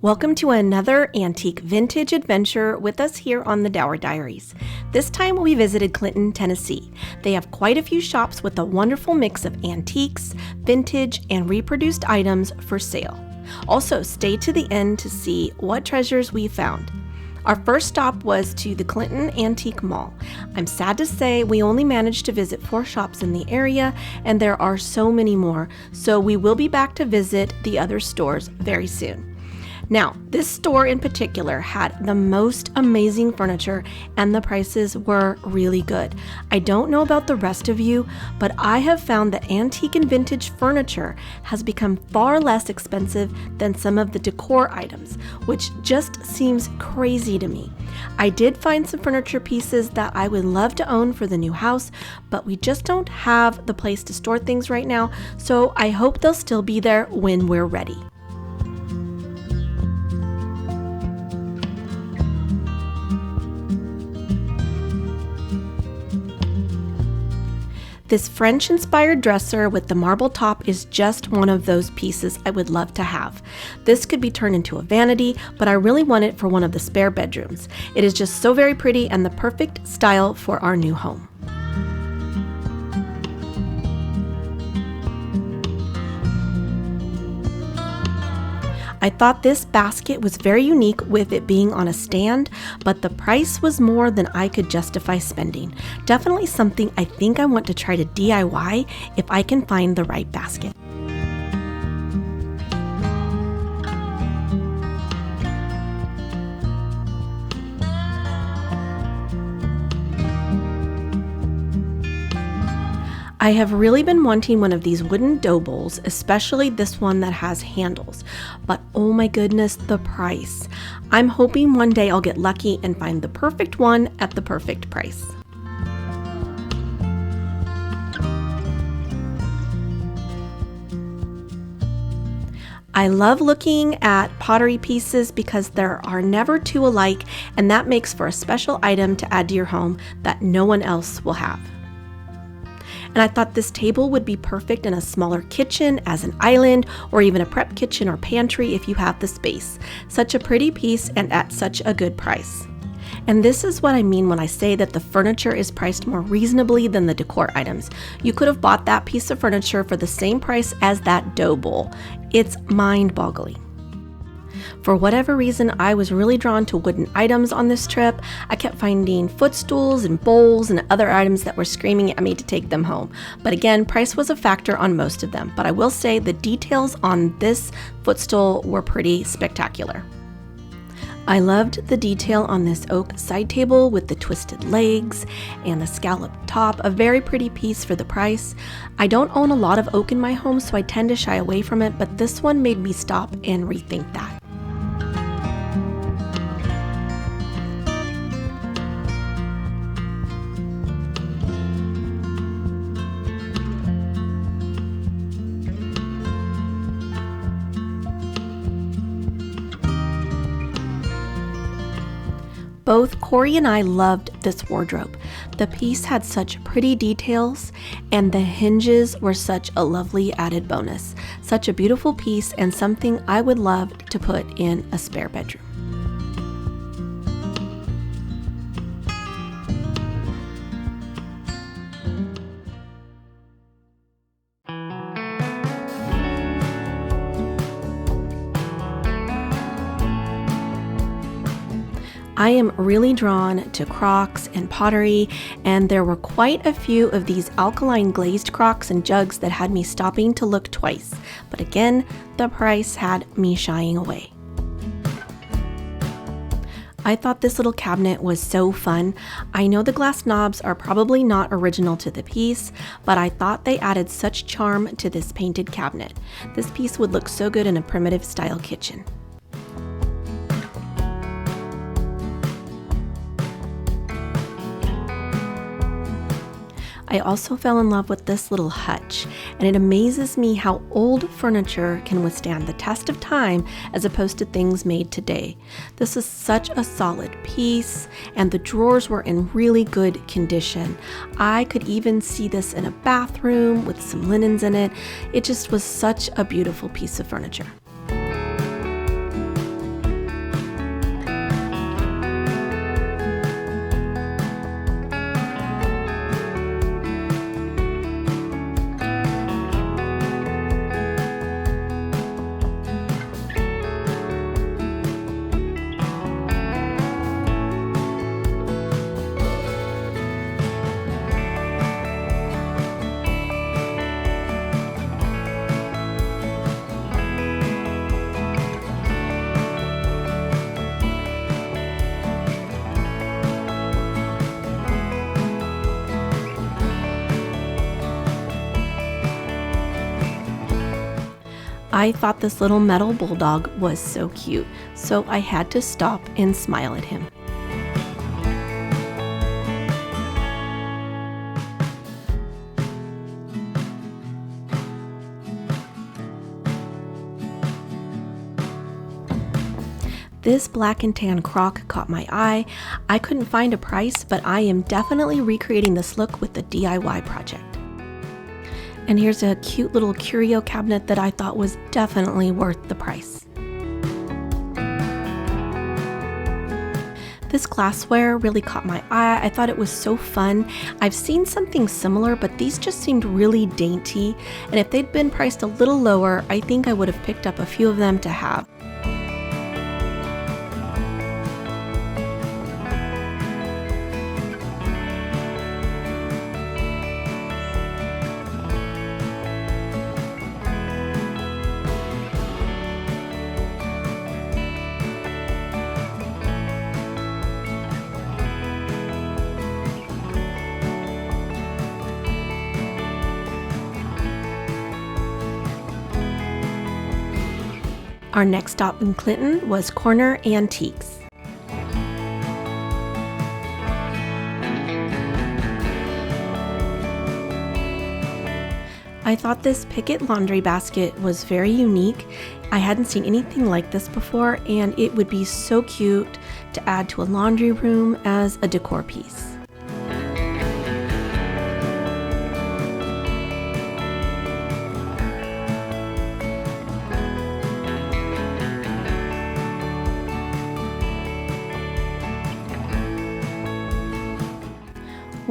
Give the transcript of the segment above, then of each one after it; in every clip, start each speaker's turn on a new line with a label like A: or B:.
A: Welcome to another antique vintage adventure with us here on the Dauer Diaries. This time we visited Clinton, Tennessee. They have quite a few shops with a wonderful mix of antiques, vintage, and reproduced items for sale. Also, stay to the end to see what treasures we found. Our first stop was to the Clinton Antique Mall. I'm sad to say we only managed to visit 4 shops in the area, and there are so many more, so we will be back to visit the other stores very soon. Now, this store in particular had the most amazing furniture and the prices were really good. I don't know about the rest of you, but I have found that antique and vintage furniture has become far less expensive than some of the decor items, which just seems crazy to me. I did find some furniture pieces that I would love to own for the new house, but we just don't have the place to store things right now, so I hope they'll still be there when we're ready. This French-inspired dresser with the marble top is just one of those pieces I would love to have. This could be turned into a vanity, but I really want it for one of the spare bedrooms. It is just so very pretty and the perfect style for our new home. I thought this basket was very unique with it being on a stand, but the price was more than I could justify spending. Definitely something I think I want to try to DIY if I can find the right basket. I have really been wanting one of these wooden dough bowls, especially this one that has handles, but oh my goodness, the price. I'm hoping one day I'll get lucky and find the perfect one at the perfect price. I love looking at pottery pieces because there are never two alike, and that makes for a special item to add to your home that no one else will have. And I thought this table would be perfect in a smaller kitchen as an island, or even a prep kitchen or pantry if you have the space. Such a pretty piece and at such a good price. And this is what I mean when I say that the furniture is priced more reasonably than the decor items. You could have bought that piece of furniture for the same price as that dough bowl. It's mind-boggling. For whatever reason, I was really drawn to wooden items on this trip. I kept finding footstools and bowls and other items that were screaming at me to take them home. But again, price was a factor on most of them. But I will say the details on this footstool were pretty spectacular. I loved the detail on this oak side table with the twisted legs and the scalloped top, a very pretty piece for the price. I don't own a lot of oak in my home, so I tend to shy away from it, but this one made me stop and rethink that. Both Corey and I loved this wardrobe. The piece had such pretty details and the hinges were such a lovely added bonus. Such a beautiful piece and something I would love to put in a spare bedroom. I am really drawn to crocks and pottery, and there were quite a few of these alkaline glazed crocks and jugs that had me stopping to look twice. But again, the price had me shying away. I thought this little cabinet was so fun. I know the glass knobs are probably not original to the piece, but I thought they added such charm to this painted cabinet. This piece would look so good in a primitive style kitchen. I also fell in love with this little hutch, and it amazes me how old furniture can withstand the test of time as opposed to things made today. This is such a solid piece, and the drawers were in really good condition. I could even see this in a bathroom with some linens in it. It just was such a beautiful piece of furniture. I thought this little metal bulldog was so cute, so I had to stop and smile at him. This black and tan croc caught my eye. I couldn't find a price, but I am definitely recreating this look with the DIY project. And here's a cute little curio cabinet that I thought was definitely worth the price. This glassware really caught my eye. I thought it was so fun. I've seen something similar, but these just seemed really dainty. And if they'd been priced a little lower, I think I would have picked up a few of them to have. Our next stop in Clinton was Corner Antiques. I thought this picket laundry basket was very unique. I hadn't seen anything like this before, and it would be so cute to add to a laundry room as a decor piece.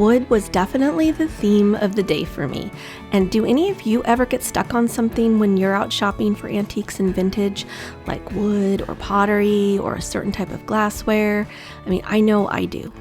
A: Wood was definitely the theme of the day for me. And do any of you ever get stuck on something when you're out shopping for antiques and vintage, like wood or pottery or a certain type of glassware? I mean, I know I do.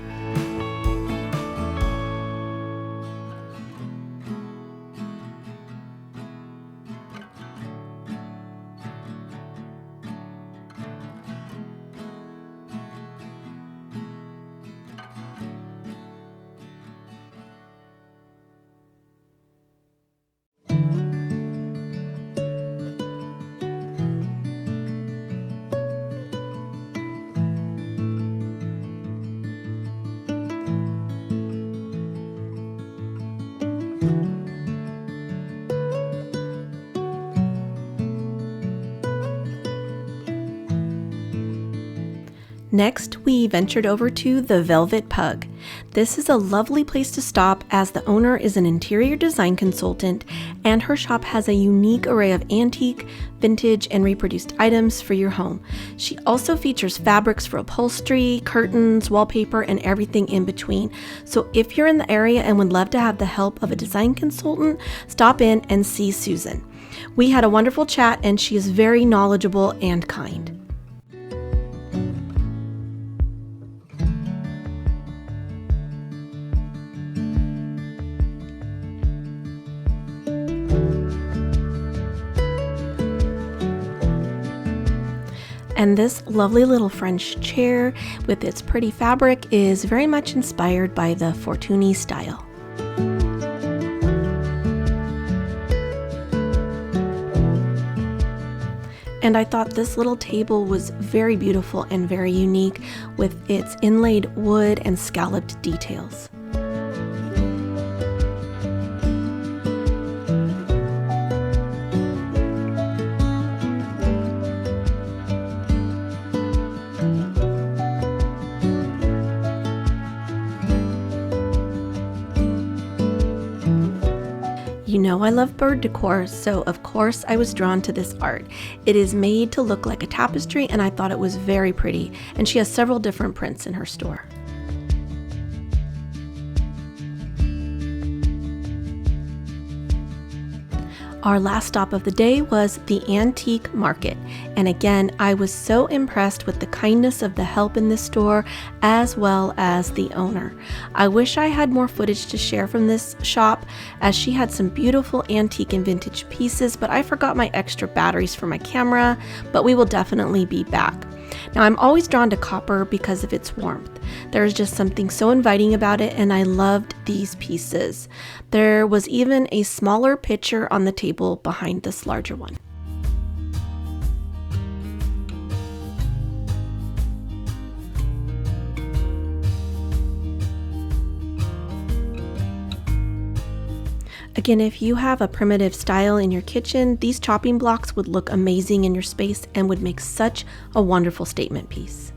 A: Next, we ventured over to the Velvet Pug. This is a lovely place to stop as the owner is an interior design consultant and her shop has a unique array of antique, vintage, and reproduced items for your home. She also features fabrics for upholstery, curtains, wallpaper, and everything in between. So if you're in the area and would love to have the help of a design consultant, stop in and see Susan. We had a wonderful chat and she is very knowledgeable and kind. And this lovely little French chair with its pretty fabric is very much inspired by the Fortuny style. And I thought this little table was very beautiful and very unique with its inlaid wood and scalloped details. You know I love bird decor, so of course I was drawn to this art. It is made to look like a tapestry and I thought it was very pretty, and she has several different prints in her store. Our last stop of the day was the antique market, and again I was so impressed with the kindness of the help in this store as well as the owner. I wish I had more footage to share from this shop as she had some beautiful antique and vintage pieces, but I forgot my extra batteries for my camera, but we will definitely be back. Now I'm always drawn to copper because of its warmth. There's just something so inviting about it, and I loved these pieces. There was even a smaller pitcher on the table behind this larger one. Again, if you have a primitive style in your kitchen, these chopping blocks would look amazing in your space and would make such a wonderful statement piece.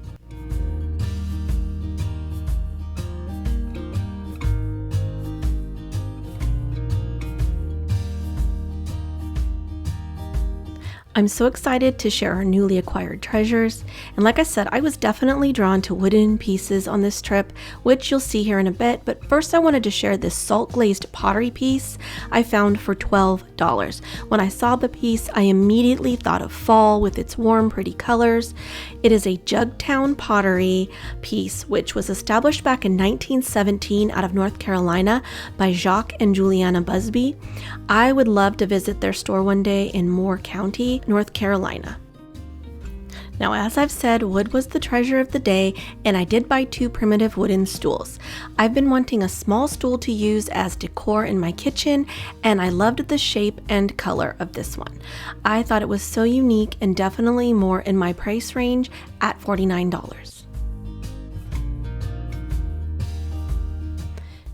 A: I'm so excited to share our newly acquired treasures, and like I said, I was definitely drawn to wooden pieces on this trip, which you'll see here in a bit, but first I wanted to share this salt glazed pottery piece I found for $12. When I saw the piece, I immediately thought of fall with its warm, pretty colors. It is a Jugtown pottery piece, which was established back in 1917 out of North Carolina by Jacques and Juliana Busby. I would love to visit their store one day in Moore County, North Carolina. Now, as I've said, wood was the treasure of the day, and I did buy 2 primitive wooden stools. I've been wanting a small stool to use as decor in my kitchen, and I loved the shape and color of this one. I thought it was so unique and definitely more in my price range at $49.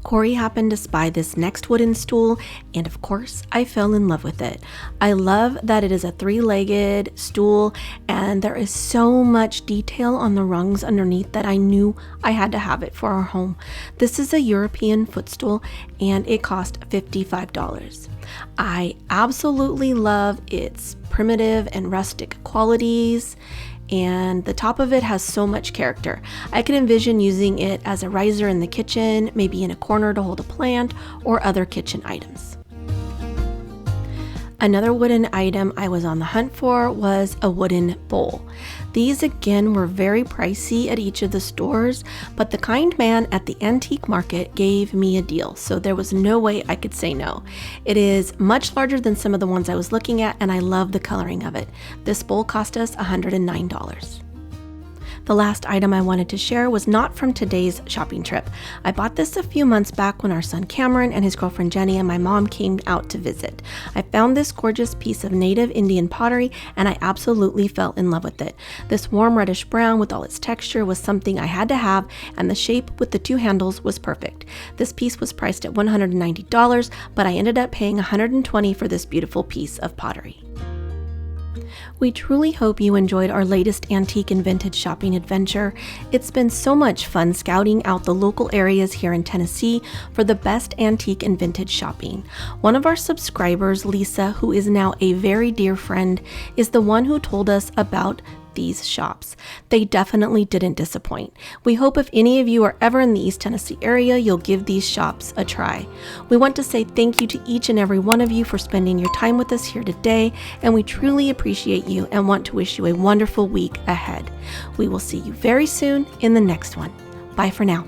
A: Corey happened to spy this next wooden stool, and of course, I fell in love with it. I love that it is a 3-legged stool, and there is so much detail on the rungs underneath that I knew I had to have it for our home. This is a European footstool, and it cost $55. I absolutely love its primitive and rustic qualities, and the top of it has so much character. I can envision using it as a riser in the kitchen, maybe in a corner to hold a plant or other kitchen items. Another wooden item I was on the hunt for was a wooden bowl. These again were very pricey at each of the stores, but the kind man at the antique market gave me a deal, so there was no way I could say no. It is much larger than some of the ones I was looking at, and I love the coloring of it. This bowl cost us $109. The last item I wanted to share was not from today's shopping trip. I bought this a few months back when our son Cameron and his girlfriend Jenny and my mom came out to visit. I found this gorgeous piece of native Indian pottery, and I absolutely fell in love with it. This warm reddish brown with all its texture was something I had to have, and the shape with the 2 handles was perfect. This piece was priced at $190, but I ended up paying $120 for this beautiful piece of pottery. We truly hope you enjoyed our latest antique and vintage shopping adventure. It's been so much fun scouting out the local areas here in Tennessee for the best antique and vintage shopping. One of our subscribers, Lisa, who is now a very dear friend, is the one who told us about these shops. They definitely didn't disappoint. We hope if any of you are ever in the East Tennessee area, you'll give these shops a try. We want to say thank you to each and every one of you for spending your time with us here today, and we truly appreciate you and want to wish you a wonderful week ahead. We will see you very soon in the next one. Bye for now.